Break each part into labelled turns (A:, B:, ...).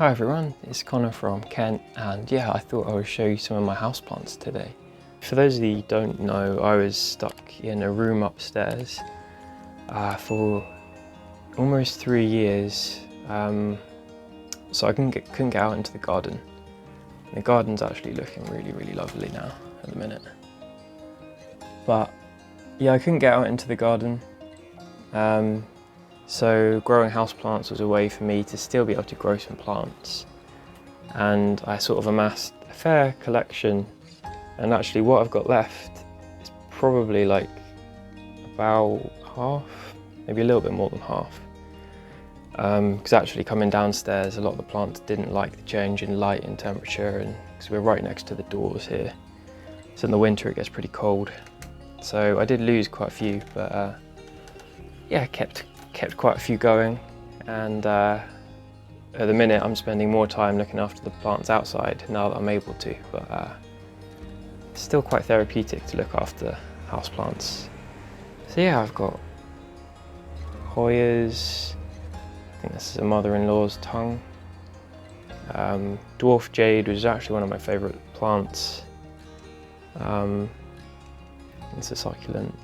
A: Hi everyone, it's Connor from Kent, and yeah, I thought I would show you some of my houseplants today. For those of you who don't know, I was stuck in a room upstairs for almost 3 years, so I couldn't get out into the garden. The garden's actually looking really lovely now at the minute. But yeah, I couldn't get out into the garden. So growing houseplants was a way for me to still be able to grow some plants. And I sort of amassed a fair collection, and actually what I've got left is probably like about half, maybe a little bit more than half. Because actually coming downstairs, a lot of the plants didn't like the change in light and temperature, and because we're right next to the doors here. So in the winter it gets pretty cold. So I did lose quite a few, but yeah, kept quite a few going, and at the minute I'm spending more time looking after the plants outside now that I'm able to, but it's still quite therapeutic to look after houseplants. So yeah, I've got Hoyas, I think this is a mother-in-law's tongue. Dwarf jade was actually one of my favourite plants. It's a succulent,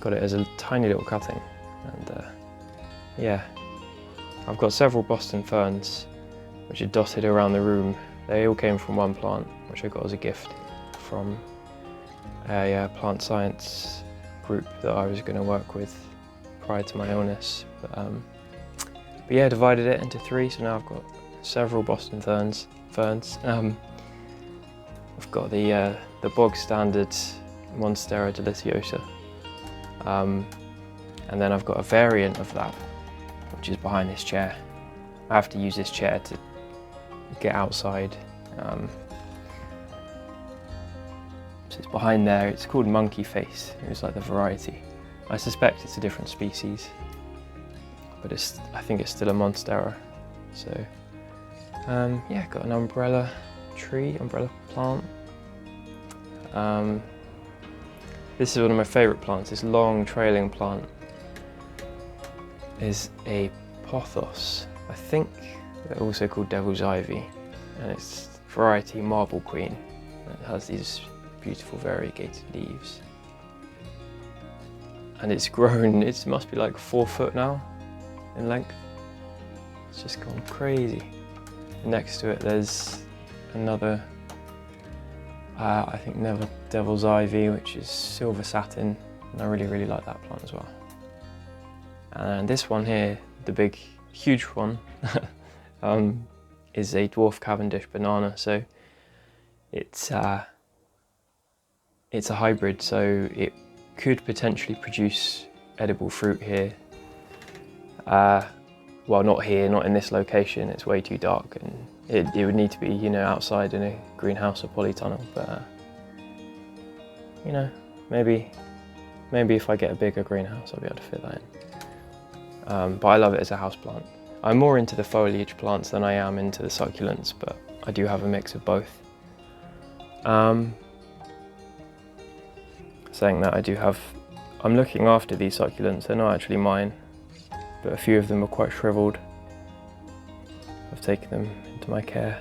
A: got it as a tiny little cutting. And yeah, I've got several Boston ferns which are dotted around the room. They all came from one plant which I got as a gift from a plant science group that I was going to work with prior to my illness. But yeah, divided it into 3, so now I've got several Boston ferns. I've got the bog standard Monstera deliciosa. And then I've got a variant of that, which is behind this chair. I have to use this chair to get outside. So it's behind there. It's called monkey face. It was like the variety. I suspect it's a different species, but I think it's still a Monstera. So yeah, got an umbrella plant. This is one of my favourite plants. This long trailing plant is a pothos. I think they're also called devil's ivy, and it's variety marble queen. It has these beautiful variegated leaves, and it's grown. It must be like 4 foot now in length. It's just gone crazy. Next to it, there's another. I think devil's ivy, which is silver satin, and I really like that plant as well. And this one here, the big, huge one, is a dwarf Cavendish banana. So it's a hybrid, so it could potentially produce edible fruit here. Well, not here, not in this location. It's way too dark, and it would need to be, you know, outside in a greenhouse or polytunnel. But you know, maybe if I get a bigger greenhouse, I'll be able to fit that in. But I love it as a houseplant. I'm more into the foliage plants than I am into the succulents, but I do have a mix of both. Saying that, I'm looking after these succulents. They're not actually mine, but a few of them are quite shriveled. I've taken them into my care.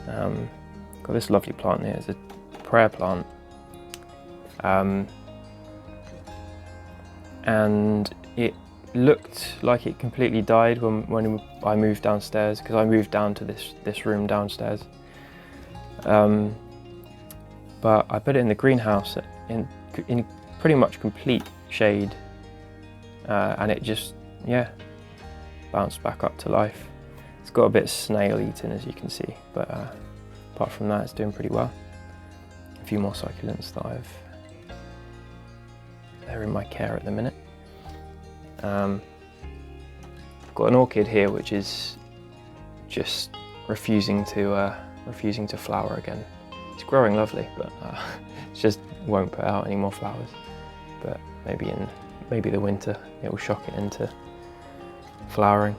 A: Got this lovely plant here. It's a prayer plant. And it looked like it completely died when I moved downstairs, because I moved down to this room downstairs. But I put it in the greenhouse in pretty much complete shade, and it just, yeah, bounced back up to life. It's got a bit snail-eaten, as you can see, but apart from that, it's doing pretty well. A few more succulents that they're in my care at the minute. I've got an orchid here which is just refusing to flower again. It's growing lovely, but it just won't put out any more flowers. But maybe the winter it will shock it into flowering.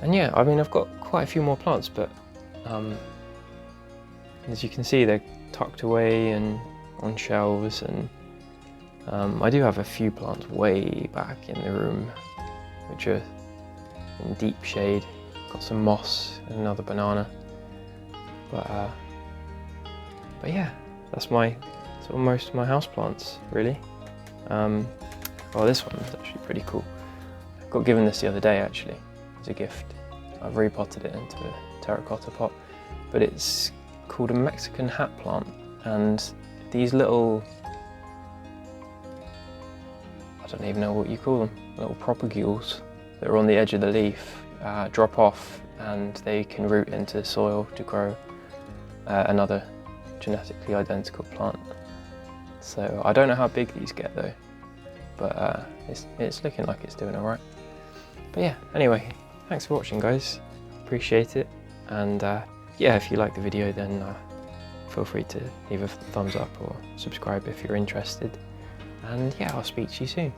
A: And yeah, I mean, I've got quite a few more plants, but as you can see, they're tucked away and on shelves, and I do have a few plants way back in the room which are in deep shade. got some moss and another banana. But yeah, that's my sort of most of my houseplants really. Well, this one's actually pretty cool. I got given this the other day actually as a gift. I've repotted it into a terracotta pot, but it's called a Mexican hat plant, and these little, I don't even know what you call them, little propagules that are on the edge of the leaf drop off, and they can root into the soil to grow another genetically identical plant. So I don't know how big these get though, but it's looking like it's doing alright. But yeah, anyway, thanks for watching guys, appreciate it, and yeah, if you like the video then feel free to leave a thumbs up or subscribe if you're interested, and yeah, I'll speak to you soon.